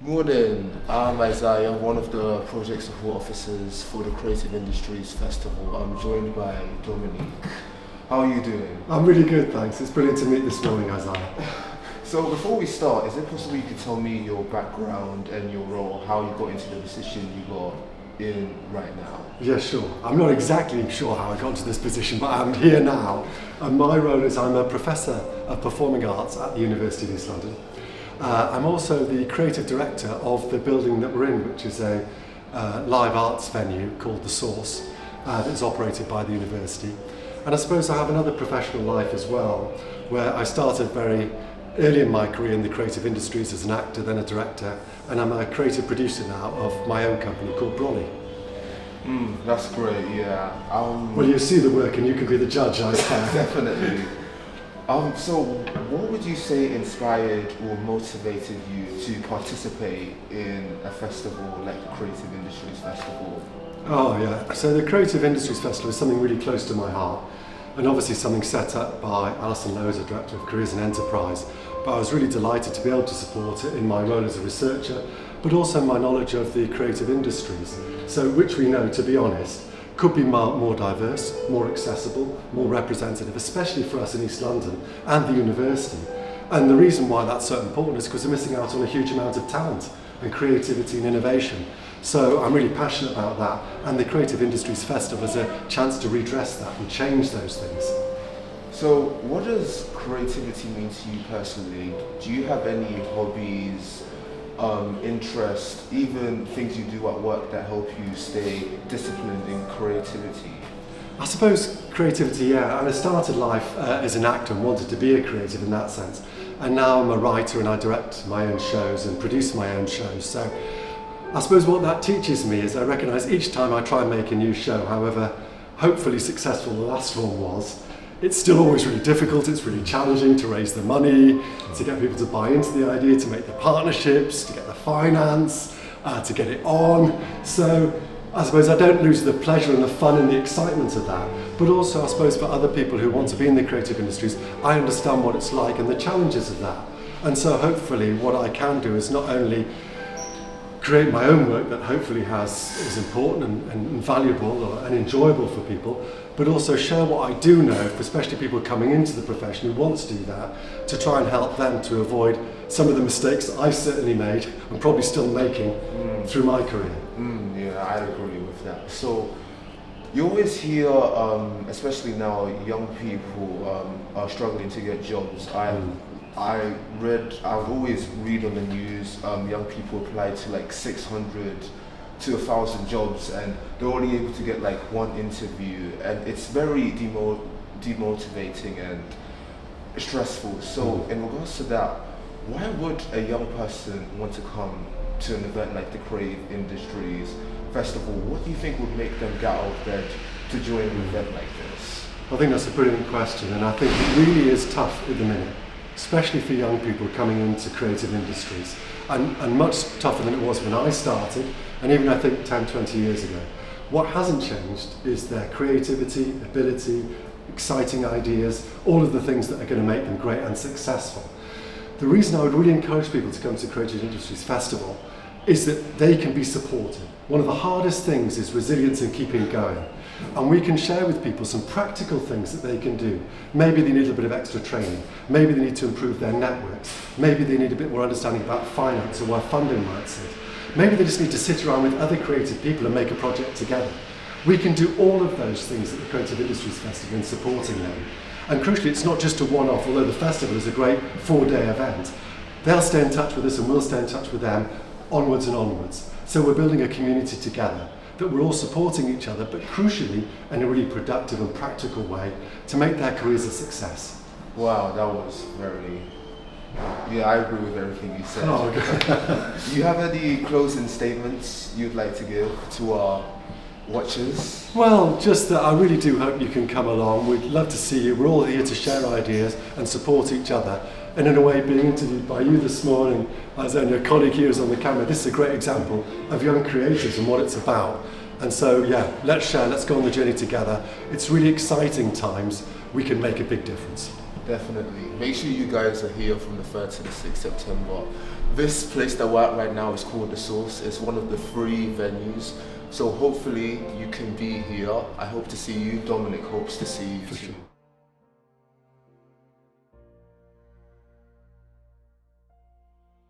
Morning, I'm Isaiah, I'm one of the project support officers for the Creative Industries Festival. I'm joined by Dominic. How are you doing? I'm really good, thanks. It's brilliant to meet this morning, Isaiah. So before we start, is it possible you could tell me your background and your role, how you got into the position you got in right now? Yeah, sure. I'm not exactly sure how I got into this position, but I'm here now. And my role is I'm a professor of performing arts at the University of East London. I'm also the creative director of the building that we're in, which is a live arts venue called The Source that's operated by the university. And I suppose I have another professional life as well, where I started very early in my career in the creative industries as an actor, then a director, and I'm a creative producer now of my own company called Brolly. That's great, yeah. Well, you see the work and you can be the judge, I say. Definitely. So what would you say inspired or motivated you to participate in a festival like the Creative Industries Festival? Oh yeah, so the Creative Industries Festival is something really close to my heart, and obviously something set up by Alison Lowe as a Director of Careers and Enterprise, but I was really delighted to be able to support it in my role as a researcher, but also my knowledge of the creative industries, so which we know, to be honest, could be more diverse, more accessible, more representative, especially for us in East London and the university. And the reason why that's so important is because we're missing out on a huge amount of talent and creativity and innovation. So I'm really passionate about that, and the Creative Industries Festival is a chance to redress that and change those things. So what does creativity mean to you personally? Do you have any hobbies, interests, even things you do at work that help you stay disciplined in creativity? I suppose creativity, yeah, and I started life as an actor and wanted to be a creative in that sense. And now I'm a writer and I direct my own shows and produce my own shows. So I suppose what that teaches me is I recognise each time I try and make a new show, however hopefully successful the last one was, it's still always really difficult, it's really challenging to raise the money, to get people to buy into the idea, to make the partnerships, to get the finance, to get it on. So I suppose I don't lose the pleasure and the fun and the excitement of that, but also I suppose for other people who want to be in the creative industries, I understand what it's like and the challenges of that. And so hopefully what I can do is not only create my own work that hopefully is important and valuable and enjoyable for people, but also share what I do know, especially people coming into the profession who want to do that, to try and help them to avoid some of the mistakes that I certainly made and probably still making through my career. Yeah, I agree with that. So you always hear, especially now, young people are struggling to get jobs. I always read on the news, young people apply to like 600 to 1,000 jobs and they're only able to get like one interview, and it's very demotivating and stressful. So in regards to that, why would a young person want to come to an event like the Creative Industries Festival? What do you think would make them get out of bed to join an event like this? I think that's a brilliant question, and I think it really is tough at the minute, especially for young people coming into creative industries, and much tougher than it was when I started, and even I think 10, 20 years ago. What hasn't changed is their creativity, ability, exciting ideas, all of the things that are going to make them great and successful. The reason I would really encourage people to come to Creative Industries Festival is that they can be supported. One of the hardest things is resilience and keeping going. And we can share with people some practical things that they can do. Maybe they need a bit of extra training. Maybe they need to improve their networks. Maybe they need a bit more understanding about finance or where funding might sit. Maybe they just need to sit around with other creative people and make a project together. We can do all of those things at the Creative Industries Festival in supporting them. And crucially, it's not just a one-off, although the festival is a great 4-day event. They'll stay in touch with us and we'll stay in touch with them onwards and onwards. So we're building a community together, that we're all supporting each other, but crucially in a really productive and practical way to make their careers a success. Wow, that was very... Yeah, I agree with everything you said. Oh, okay. Do you have any closing statements you'd like to give to our watchers? Well, just that I really do hope you can come along. We'd love to see you. We're all here to share ideas and support each other. And in a way, being interviewed by you this morning, as your colleague here is on the camera, this is a great example of young creatives and what it's about. And so, yeah, let's share, let's go on the journey together. It's really exciting times. We can make a big difference. Definitely. Make sure you guys are here from the 3rd to the 6th September. this place that we're at right now is called The Source. It's one of the free venues. So hopefully you can be here. I hope to see you. Dominic hopes to see you too. Sure.